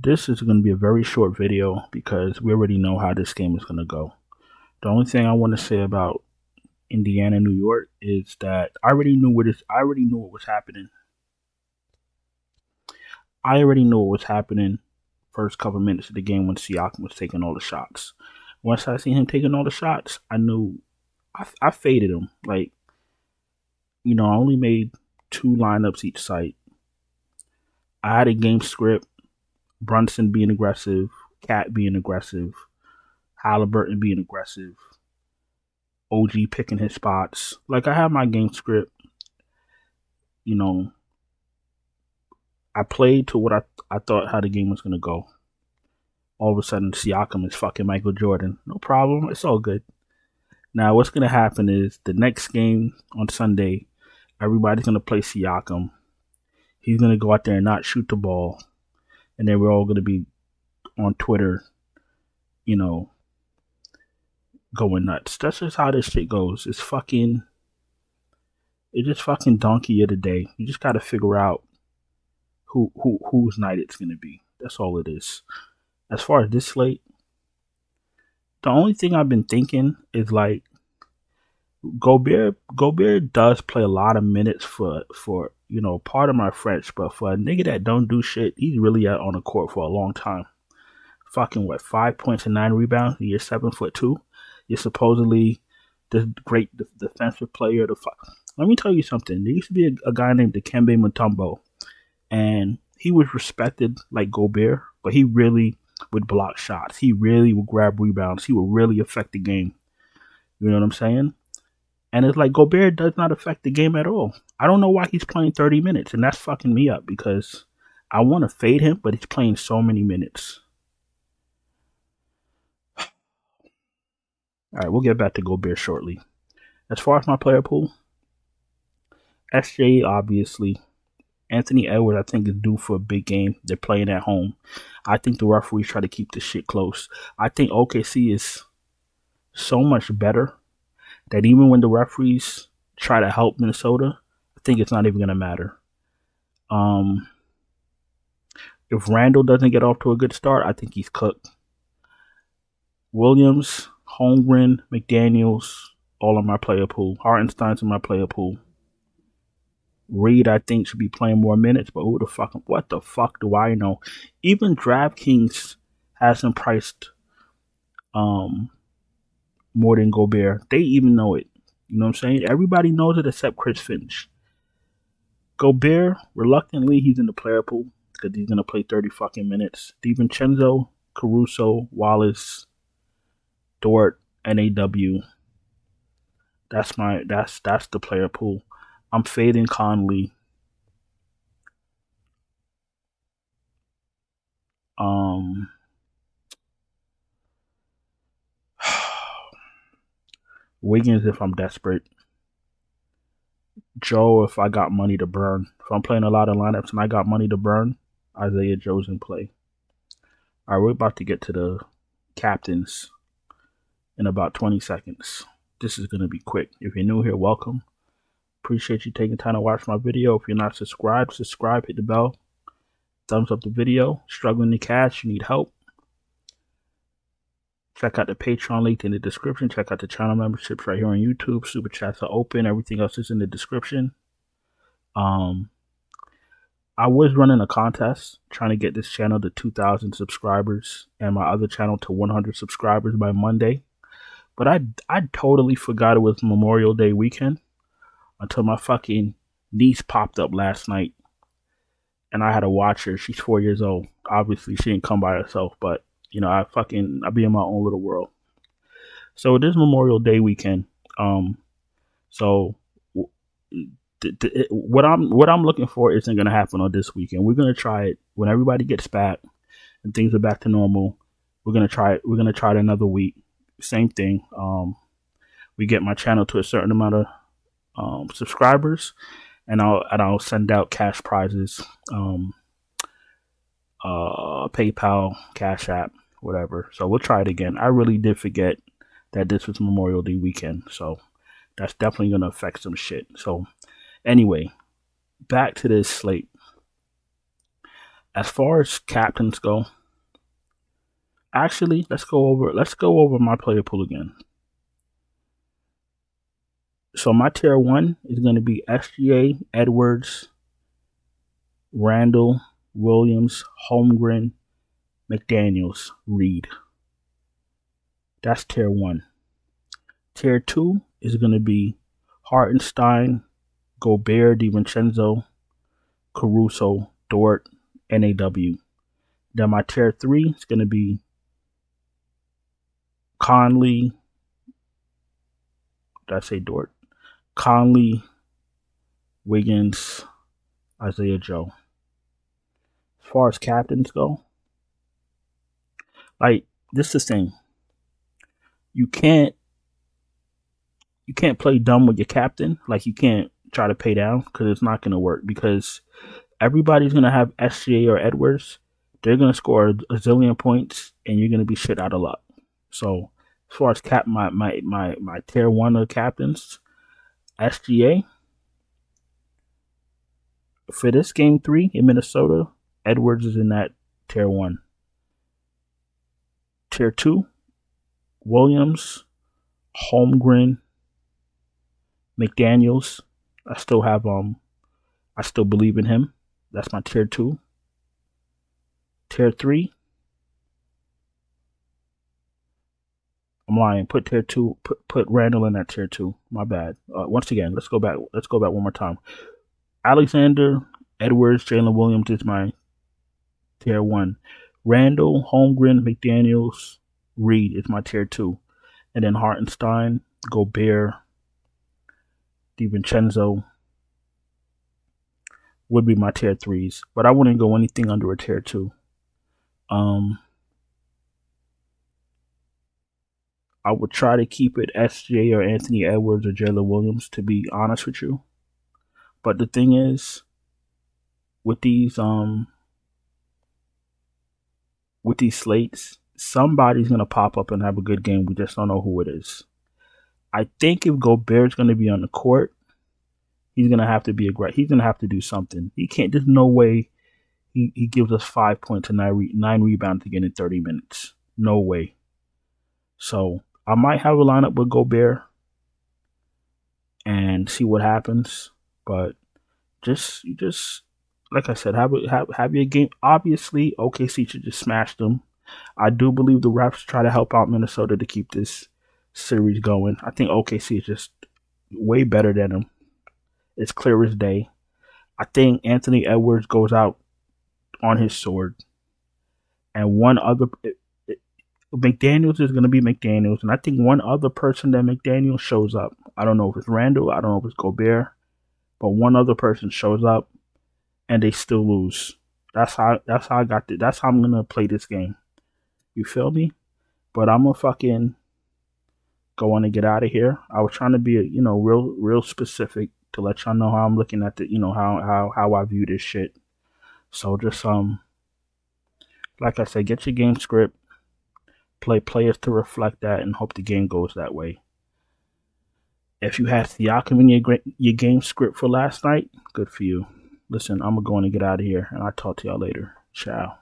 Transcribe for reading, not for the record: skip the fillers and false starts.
This is going to be a very short video because we already know how this game is going to go. The only thing I want to say about Indiana, New York is that I already knew what was happening. I already knew what was happening first couple minutes of the game when Siakam was taking all the shots. Once I seen him taking all the shots, I knew I faded him. Like, I only made 2 lineups each site. I had a game script, Brunson being aggressive, Cat being aggressive, Halliburton being aggressive, OG picking his spots. Like, I have my game script. I played to what I thought how the game was going to go. All of a sudden, Siakam is fucking Michael Jordan. No problem. It's all good. Now, what's going to happen is the next game on Sunday, everybody's going to play Siakam. He's going to go out there and not shoot the ball. And then we're all going to be on Twitter, going nuts. That's just how this shit goes. It's just fucking donkey of the day. You just got to figure out whose night it's going to be. That's all it is. As far as this slate, the only thing I've been thinking is like Gobert does play a lot of minutes for part of my French, but for a nigga that don't do shit, he's really out on the court for a long time. Fucking 5 points and 9 rebounds. You're 7'2". You're supposedly this great defensive player. Let me tell you something. There used to be a guy named Dikembe Mutombo, and he was respected like Gobert, but he really would block shots. He really would grab rebounds. He would really affect the game. You know what I'm saying? And it's like Gobert does not affect the game at all. I don't know why he's playing 30 minutes, and that's fucking me up because I want to fade him, but he's playing so many minutes. All right, we'll get back to Gobert shortly. As far as my player pool, SJ, obviously. Anthony Edwards, I think, is due for a big game. They're playing at home. I think the referees try to keep this shit close. I think OKC is so much better that even when the referees try to help Minnesota, I think it's not even going to matter. If Randall doesn't get off to a good start, I think he's cooked. Williams, Holmgren, McDaniels, all in my player pool. Hartenstein's in my player pool. Reed, I think, should be playing more minutes, but what the fuck do I know? Even Draftkings has him priced more than Gobert. They even know it. You know what I'm saying? Everybody knows it except Chris Finch. Gobert, reluctantly, he's in the player pool because he's going to play 30 fucking minutes. DiVincenzo, Caruso, Wallace, Dort, NAW. That's the player pool. I'm fading Conley. Wiggins if I'm desperate. Joe if I got money to burn. If I'm playing a lot of lineups and I got money to burn, Isaiah Joe's in play. All right, we're about to get to the captains in about 20 seconds. This is going to be quick. If you're new here, welcome. Appreciate you taking time to watch my video. If you're not subscribed, subscribe, hit the bell. Thumbs up the video. Struggling to cash, you need help. Check out the Patreon link in the description. Check out the channel memberships right here on YouTube. Super chats are open. Everything else is in the description. I was running a contest trying to get this channel to 2,000 subscribers and my other channel to 100 subscribers by Monday. But I totally forgot it was Memorial Day weekend until my fucking niece popped up last night. And I had to watch her. She's 4 years old. Obviously, she didn't come by herself, but I be in my own little world. So this Memorial Day weekend, what I'm looking for isn't gonna happen on this weekend. We're gonna try it when everybody gets back and things are back to normal. We're gonna try it. We're gonna try it another week. Same thing. We get my channel to a certain amount of subscribers, and I'll send out cash prizes. PayPal, Cash App, whatever. So we'll try it again. I really did forget that this was Memorial Day weekend, so that's definitely going to affect some shit. So anyway, back to this slate. As far as captains go, actually, let's go over my player pool again. So my tier 1 is going to be SGA, Edwards, Randall, Williams, Holmgren, McDaniels, Reed. That's tier 1. Tier 2 is going to be Hartenstein, Gobert, DiVincenzo, Caruso, Dort, NAW. Then my tier 3 is going to be Conley. Did I say Dort? Conley, Wiggins, Isaiah Joe. As far as captains go, like, this is the thing. You can't play dumb with your captain. Like, you can't try to pay down, because it's not going to work, because everybody's going to have SGA or Edwards. They're going to score a zillion points, and you're going to be shit out of luck. So as far as my tier 1 of captains, SGA. For this game 3 in Minnesota, Edwards is in that tier 1. Tier 2, Williams, Holmgren, McDaniels. I still believe in him. That's my tier 2. Tier 3, I'm lying. Put tier 2. Put Randall in that tier 2. My bad. Once again, let's go back one more time. Alexander, Edwards, Jalen Williams is my tier 1. Randall, Holmgren, McDaniels, Reed is my tier 2. And then Hartenstein, Gobert, DiVincenzo would be my tier 3s. But I wouldn't go anything under a tier 2. I would try to keep it SJ or Anthony Edwards or Jalen Williams, to be honest with you. But the thing is, with these slates, somebody's gonna pop up and have a good game. We just don't know who it is. I think if Gobert's gonna be on the court, he's gonna have to be aggressive. He's gonna have to do something. He can't. There's no way he gives us 5 points and 9 rebounds again in 30 minutes. No way. So I might have a lineup with Gobert and see what happens. But just like I said, have your game. Obviously, OKC should just smash them. I do believe the refs try to help out Minnesota to keep this series going. I think OKC is just way better than them. It's clear as day. I think Anthony Edwards goes out on his sword. And one other, McDaniels is going to be McDaniels. And I think one other person that McDaniels shows up. I don't know if it's Randall. I don't know if it's Gobert. But one other person shows up and they still lose. That's how I got it. That's how I'm going to play this game. You feel me? But I'm going to fucking go on and get out of here. I was trying to be, real specific to let y'all know how I'm looking at the, how I view this shit. So just, like I said, get your game script, play players to reflect that, and hope the game goes that way. If you had Siakam in your game script for last night, good for you. Listen, I'm going to go on and get out of here, and I'll talk to y'all later. Ciao.